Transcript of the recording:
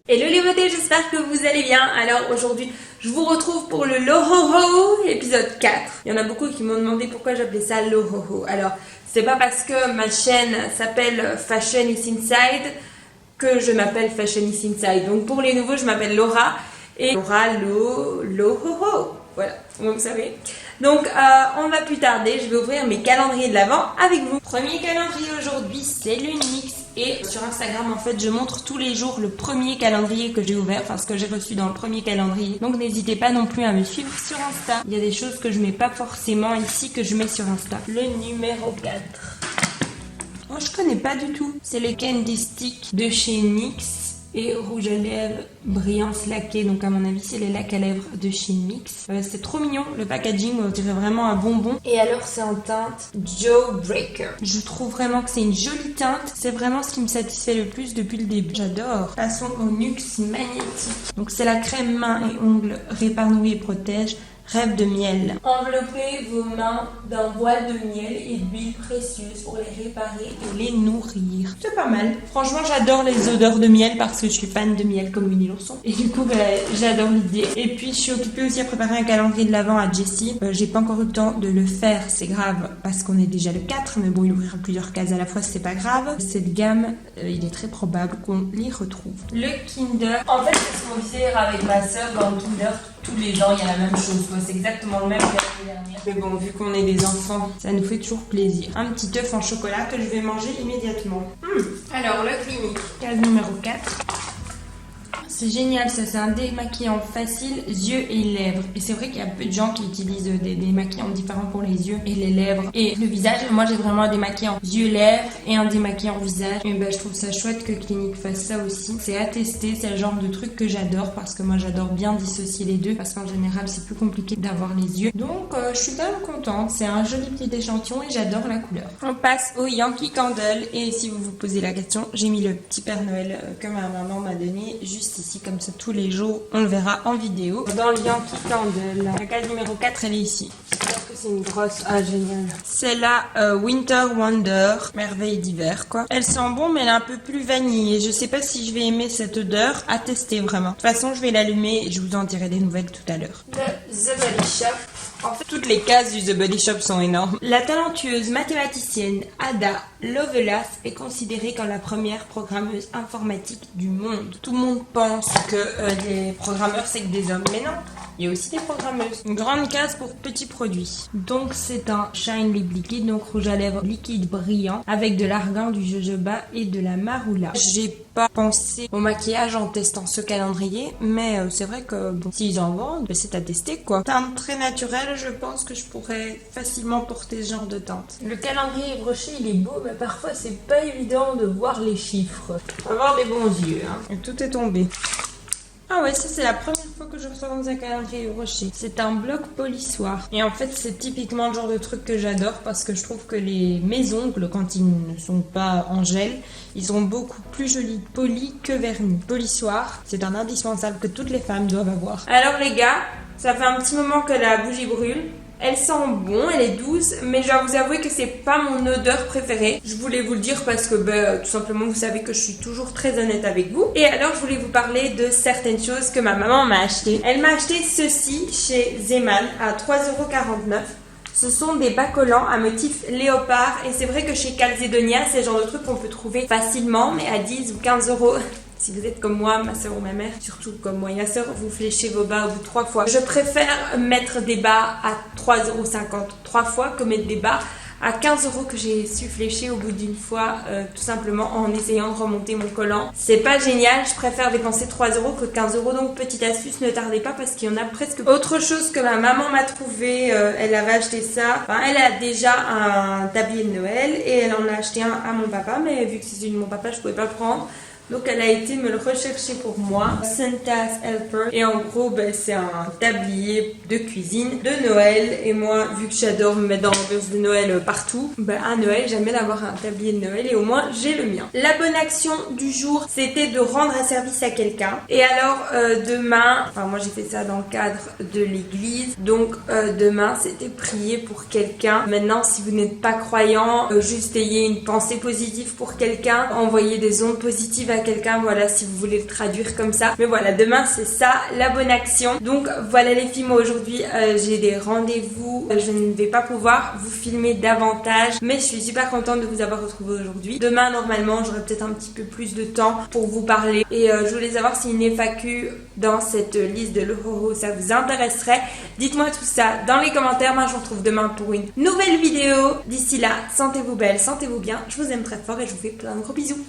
Hello les beautés, j'espère que vous allez bien. Alors aujourd'hui, je vous retrouve pour le Lohoho épisode 4. Il y en a beaucoup qui m'ont demandé pourquoi j'appelais ça Lohoho. Alors, c'est pas parce que ma chaîne s'appelle Fashion is Inside que je m'appelle Fashion is Inside. Donc pour les nouveaux, je m'appelle Laura et Laura Lohoho. Voilà, vous savez. Donc, on va plus tarder, je vais ouvrir mes calendriers de l'Avent avec vous. Premier calendrier aujourd'hui, c'est l'Unix. Et sur Instagram, en fait, je montre tous les jours le premier calendrier que j'ai ouvert, enfin ce que j'ai reçu dans le premier calendrier. Donc, n'hésitez pas non plus à me suivre sur Insta. Il y a des choses que je mets pas forcément ici, que je mets sur Insta. Le numéro 4. Oh, je connais pas du tout. C'est les Candy Stick de chez NYX. Et rouge à lèvres brillance laquée, donc à mon avis c'est les lacs à lèvres de chez NYX. C'est trop mignon, le packaging, on dirait vraiment un bonbon. Et alors c'est en teinte Jawbreaker. Je trouve vraiment que c'est une jolie teinte, c'est vraiment ce qui me satisfait le plus depuis le début. J'adore. Façon Onyx magnétique. Donc c'est la crème main et ongles répanouie et protège. Rêve de miel. Enveloppez vos mains d'un voile de miel et d'huile précieuse pour les réparer et les nourrir. C'est pas mal. Franchement, j'adore les odeurs de miel parce que je suis fan de miel comme Winnie l'ourson. Et du coup, j'adore l'idée. Et puis, je suis occupée aussi à préparer un calendrier de l'Avent à Jessie. J'ai pas encore eu le temps de le faire, c'est grave, parce qu'on est déjà le 4. Mais bon, il ouvrira plusieurs cases à la fois, c'est pas grave. Cette gamme, il est très probable qu'on l'y retrouve. Le Kinder. En fait, c'est ce qu'on faisait avec ma soeur dans le Kinder. Tous les ans, il y a la même chose. C'est exactement le même que l'année dernière. Mais bon, vu qu'on est des enfants, ça nous fait toujours plaisir. Un petit œuf en chocolat que je vais manger immédiatement. Alors, le Clinique. Case numéro 4. C'est génial, ça c'est un démaquillant facile, yeux et lèvres. Et c'est vrai qu'il y a peu de gens qui utilisent des démaquillants différents pour les yeux et les lèvres et le visage. Moi j'ai vraiment un démaquillant yeux, lèvres et un démaquillant visage. Et je trouve ça chouette que Clinique fasse ça aussi. C'est à tester, c'est le genre de truc que j'adore parce que moi j'adore bien dissocier les deux parce qu'en général c'est plus compliqué d'avoir les yeux. Donc je suis quand même contente, c'est un joli petit échantillon et j'adore la couleur. On passe au Yankee Candle et si vous vous posez la question, j'ai mis le petit Père Noël que ma maman m'a donné juste ici. Comme ça tous les jours on le verra en vidéo dans le Yankee Candle. La case numéro 4 elle est ici. J'espère que c'est une grosse. Ah génial. C'est la Winter Wonder, merveille d'hiver quoi. Elle sent bon mais elle est un peu plus vanille et je sais pas si je vais aimer cette odeur, à tester vraiment. De toute façon je vais l'allumer et je vous en dirai des nouvelles tout à l'heure. Le The Body Shop. En fait, toutes les cases du The Body Shop sont énormes. La talentueuse mathématicienne Ada Lovelace est considérée comme la première programmeuse informatique du monde. Tout le monde pense que les programmeurs c'est que des hommes, mais non. Il y a aussi des programmeuses. Une grande case pour petits produits. Donc c'est un Shine Lip Liquide, donc rouge à lèvres liquide brillant avec de l'argan, du jojoba et de la marula. J'ai pas pensé au maquillage en testant ce calendrier, mais c'est vrai que bon, s'ils en vendent, c'est à tester quoi. Teinte très naturelle, je pense que je pourrais facilement porter ce genre de teinte. Le calendrier Yves Rocher, il est beau, mais parfois c'est pas évident de voir les chiffres. Faut avoir des bons yeux, hein. Et tout est tombé. Ah ouais, ça c'est la première fois que je reçois dans un calendrier Rocher. C'est un bloc polissoir. Et en fait c'est typiquement le genre de truc que j'adore parce que je trouve que mes ongles, quand ils ne sont pas en gel, ils sont beaucoup plus jolis polis que vernis. Polissoir, c'est un indispensable que toutes les femmes doivent avoir. Alors les gars, ça fait un petit moment que la bougie brûle. Elle sent bon, elle est douce, mais je dois vous avouer que c'est pas mon odeur préférée. Je voulais vous le dire parce que tout simplement vous savez que je suis toujours très honnête avec vous. Et alors je voulais vous parler de certaines choses que ma maman m'a acheté. Elle m'a acheté ceci chez Zeman à 3,49 €. Ce sont des bas collants à motif léopard et c'est vrai que chez Calzedonia c'est le genre de truc qu'on peut trouver facilement mais à 10 ou 15 €. Si vous êtes comme moi, ma soeur ou ma mère, surtout comme moi et ma soeur, vous fléchez vos bas au bout de 3 fois. Je préfère mettre des bas à 3,50 € 3 fois que mettre des bas à 15 € que j'ai su flécher au bout d'une fois, tout simplement en essayant de remonter mon collant. C'est pas génial, je préfère dépenser 3 € que 15 €, donc petite astuce, ne tardez pas parce qu'il y en a presque. Autre chose que ma maman m'a trouvé, elle avait acheté ça, enfin elle a déjà un tablier de Noël et elle en a acheté un à mon papa, mais vu que c'est celui de mon papa, je pouvais pas le prendre. Donc elle a été me le rechercher pour moi, Santa's Helper, et en gros c'est un tablier de cuisine de Noël, et moi vu que j'adore me mettre dans l'ambiance de Noël partout, à Noël j'aime bien avoir un tablier de Noël et au moins j'ai le mien. La bonne action du jour c'était de rendre un service à quelqu'un, et alors demain, enfin moi j'ai fait ça dans le cadre de l'église, donc demain c'était prier pour quelqu'un. Maintenant si vous n'êtes pas croyant, juste ayez une pensée positive pour quelqu'un, envoyez des ondes positives à quelqu'un, voilà, si vous voulez le traduire comme ça. Mais voilà, demain c'est ça, la bonne action. Donc voilà les filles, moi aujourd'hui j'ai des rendez-vous, je ne vais pas pouvoir vous filmer davantage, mais je suis super contente de vous avoir retrouvé aujourd'hui. Demain normalement j'aurai peut-être un petit peu plus de temps pour vous parler et je voulais savoir si une FAQ dans cette liste de l'Ohoho ça vous intéresserait. Dites-moi tout ça dans les commentaires. Moi je vous retrouve demain pour une nouvelle vidéo. D'ici là, sentez-vous belle, sentez-vous bien, je vous aime très fort et je vous fais plein de gros bisous.